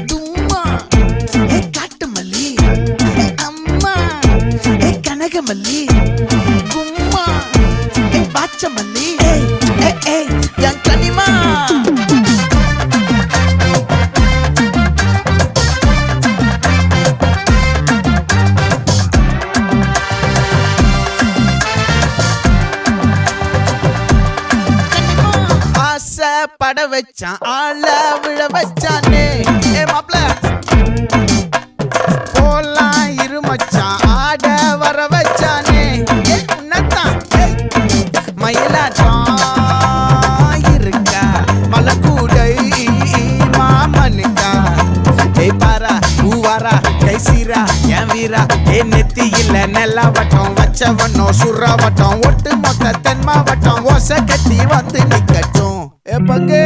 தும்மா ஏ காட்டு மல்லி, அம்மா ஏ கனகமல்லி, கும்மா ஏ பாச்ச மல்லி, என் கனிமா. பட வச்சான் ஆள விழ வச்சானே மாப்ள போலாம் இருமச்சான் ஆட வர வச்சானே உன்னத்தான் மயிலாட்டம் இருக்கா மலக்கூடை மாமனுக்கா பாரா பூவாரா கைசீரா என் வீரா நெத்தி இல்ல நெல்லா வட்டம் வச்சவனும் சுறா வட்டம் ஒட்டு மொத்த தென் மாவட்டம் ஓசை கட்டி வந்து நிக்கட்டும் பங்கே